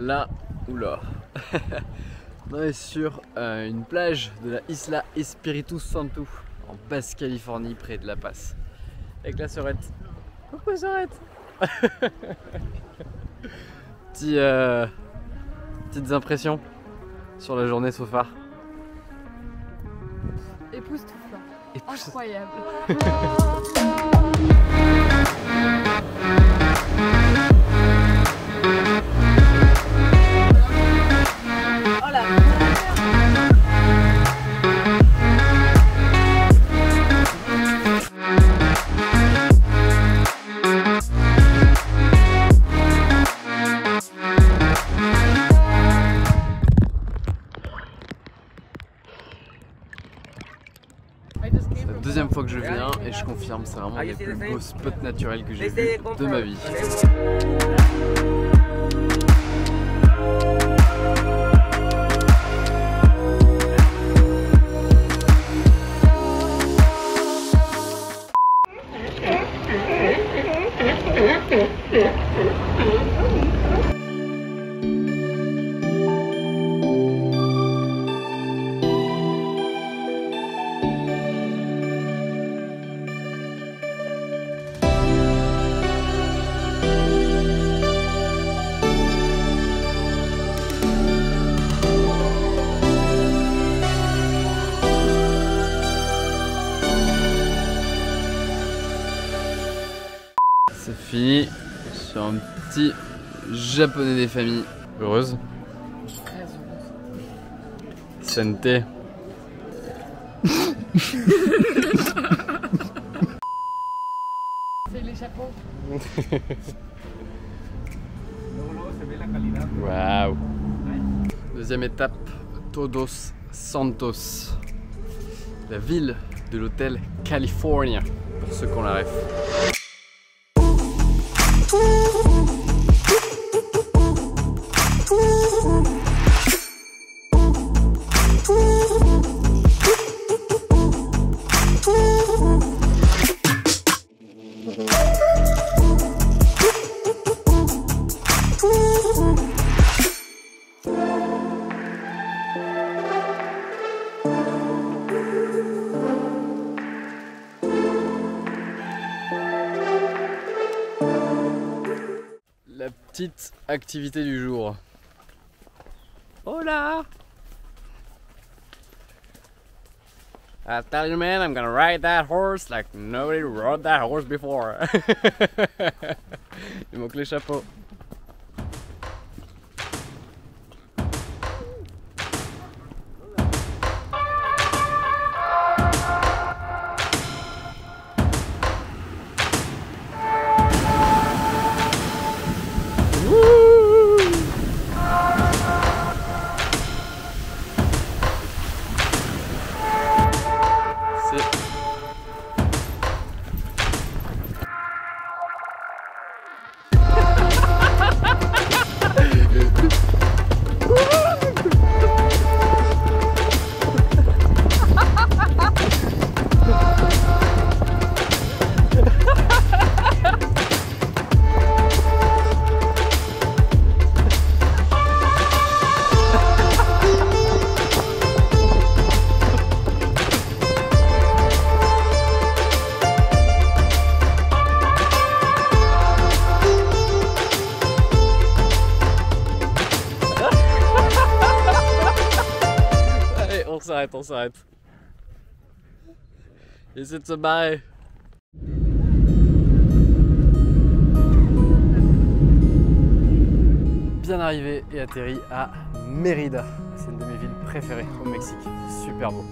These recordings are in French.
là, oula, on est sur une plage de la Isla Espiritu Santo en Basse-Californie près de La Paz avec la sœurette. Coucou sœurette. Petites impressions sur la journée so far. Époustouflant. Incroyable. C'est la deuxième fois que je viens et je confirme, c'est vraiment les plus beaux spots naturels que j'ai vus de ma vie. C'est fini sur un petit japonais des familles. Heureuse. Santé. C'est les chapeaux. Waouh. Deuxième étape, Todos Santos. La ville de l'hôtel California, pour ceux qui ont la ref. La petite activité du jour. Hola! I tell you man, I'm gonna ride that horse like nobody rode that horse before. Il manque les chapeaux. On s'arrête. Essaie de se barrer. Bien arrivé et atterri à Mérida. C'est une de mes villes préférées au Mexique. Super beau.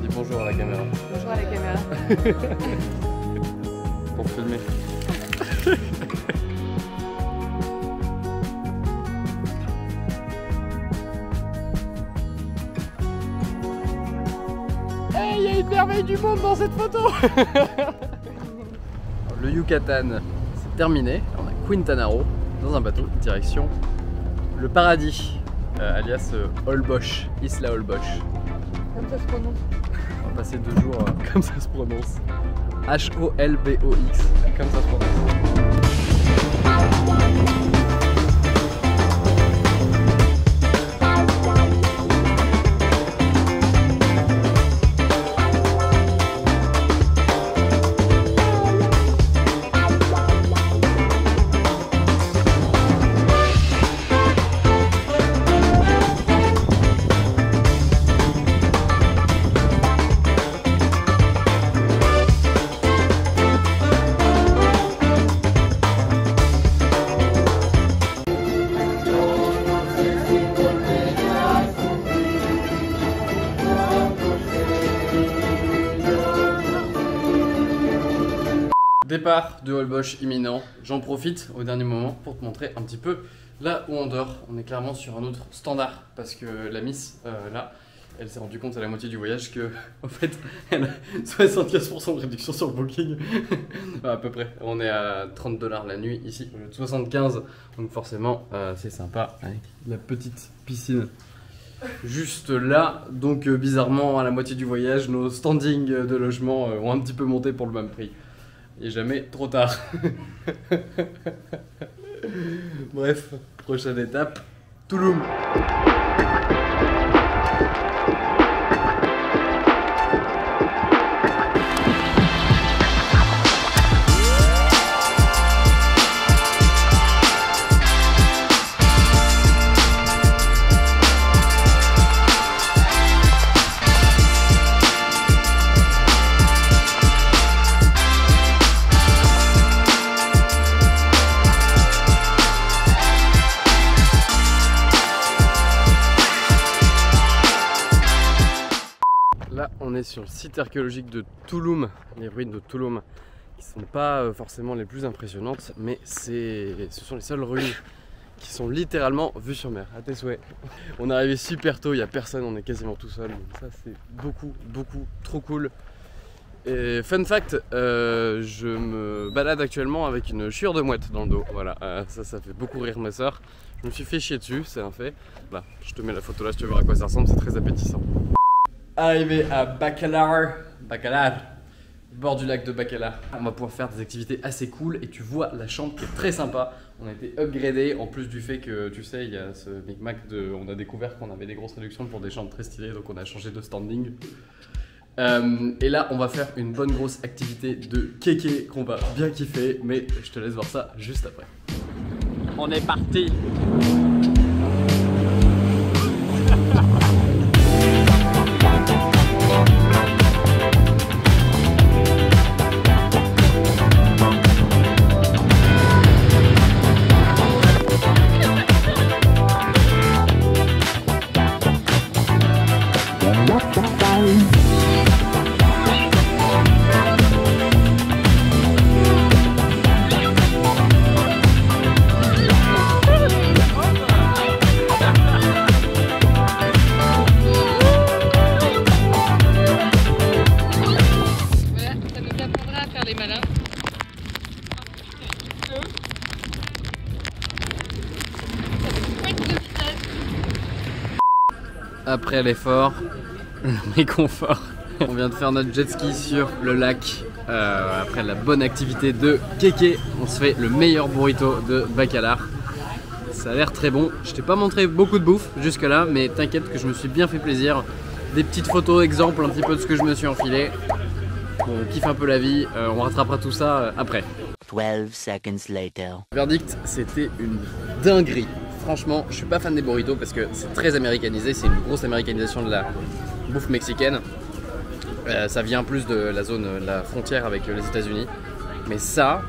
Dis bonjour à la caméra. Bonjour à la caméra. pour filmer. Hey, il y a une merveille du monde dans cette photo. Le Yucatan, c'est terminé. On a Quintana Roo dans un bateau, direction le paradis, alias Holbox, Isla Holbox. Comme ça se prononce. On va passer 2 jours comme ça se prononce. H-O-L-B-O-X, comme ça se prononce. Départ de Holbox imminent, j'en profite au dernier moment pour te montrer un petit peu là où on dort. On est clairement sur un autre standard parce que la Miss, là, elle s'est rendue compte à la moitié du voyage que, en fait, elle a 75% de réduction sur le booking. À peu près, on est à 30 $ la nuit ici, au lieu de 75, donc forcément c'est sympa avec la petite piscine juste là. Donc bizarrement, à la moitié du voyage, nos standings de logement ont un petit peu monté pour le même prix. Il n'est jamais trop tard. Bref, prochaine étape, Tulum. Là, on est sur le site archéologique de Tulum, les ruines de Tulum, qui ne sont pas forcément les plus impressionnantes, mais ce sont les seules ruines qui sont littéralement vues sur mer, à tes souhaits. On est arrivé super tôt, il n'y a personne, on est quasiment tout seul, donc ça c'est beaucoup trop cool. Et fun fact, je me balade actuellement avec une chiure de mouette dans le dos, voilà, ça fait beaucoup rire mes soeurs. Je me suis fait chier dessus, c'est un fait. Là, je te mets la photo là si tu veux voir à quoi ça ressemble, c'est très appétissant. Arrivé à Bacalar, bord du lac de Bacalar. On va pouvoir faire des activités assez cool et tu vois la chambre qui est très sympa. On a été upgradé en plus du fait que tu sais il y a ce micmac de... On a découvert qu'on avait des grosses réductions pour des chambres très stylées, donc on a changé de standing. Et là on va faire une bonne grosse activité de kéké qu'on va bien kiffer, mais je te laisse voir ça juste après. On est parti. Après l'effort, le réconfort, on vient de faire notre jet ski sur le lac. Après la bonne activité de kéké, on se fait le meilleur burrito de Bacalar. Ça a l'air très bon. Je t'ai pas montré beaucoup de bouffe jusque là, mais t'inquiète que je me suis bien fait plaisir. Des petites photos exemples un petit peu de ce que je me suis enfilé. On kiffe un peu la vie, on rattrapera tout ça après. 12 seconds later. Verdict, c'était une dinguerie. Franchement, je suis pas fan des burritos parce que c'est très américanisé, c'est une grosse américanisation de la bouffe mexicaine. Ça vient plus de la zone, la frontière avec les États-Unis. Mais ça,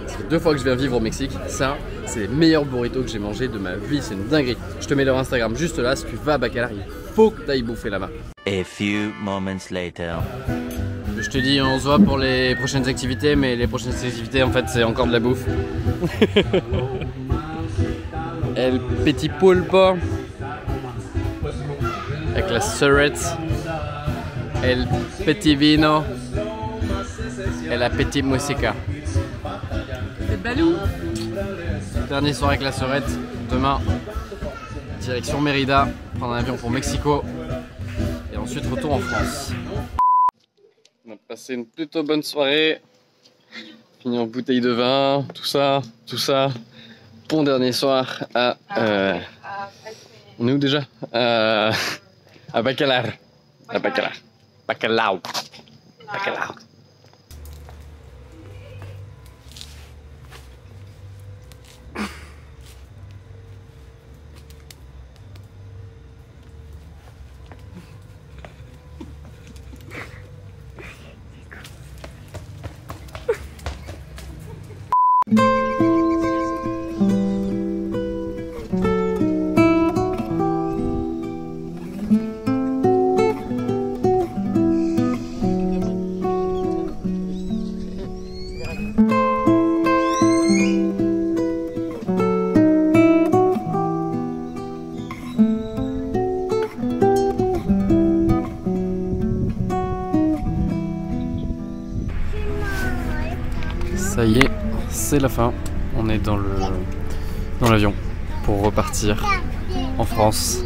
c'est 2 fois que je viens vivre au Mexique, ça, c'est les meilleurs burritos que j'ai mangés de ma vie, c'est une dinguerie. Je te mets leur Instagram juste là, si tu vas à Bacalar, il faut que tu ailles bouffer là-bas. A few moments later. Le Je te dis, on se voit pour les prochaines activités, mais les prochaines activités en fait c'est encore de la bouffe. El petit pulpo avec la surette, el petit vino et la petite musica. C'est balou. Dernier soir avec la surette, demain direction Mérida, prendre un avion pour Mexico et ensuite retour en France. On a passé une plutôt bonne soirée, fini en bouteille de vin, tout ça. Bon dernier soir à... on est où déjà? À Bacalar. À Bacalar. Bacalao. Bacalao. Ça y est, c'est la fin. On est dans l'avion pour repartir en France.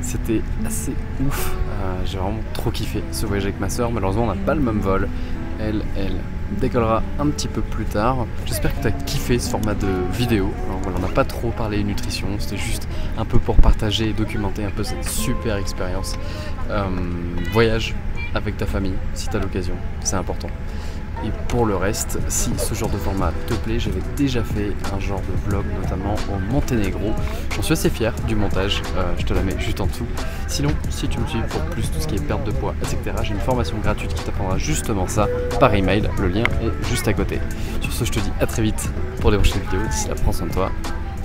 C'était assez ouf. J'ai vraiment trop kiffé ce voyage avec ma soeur. Malheureusement, on n'a pas le même vol. Elle décollera un petit peu plus tard. J'espère que tu as kiffé ce format de vidéo. Alors, voilà, on n'a pas trop parlé nutrition. C'était juste un peu pour partager et documenter un peu cette super expérience. Voyage avec ta famille, si tu as l'occasion. C'est important. Et pour le reste, si ce genre de format te plaît, j'avais déjà fait un genre de vlog, notamment au Monténégro. J'en suis assez fier du montage, je te la mets juste en dessous. Sinon, si tu me suis pour plus tout ce qui est perte de poids, etc., j'ai une formation gratuite qui t'apprendra justement ça par email. Le lien est juste à côté. Sur ce, je te dis à très vite pour les prochaines vidéos. D'ici là, prends soin de toi.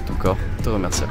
Ton corps te remerciera.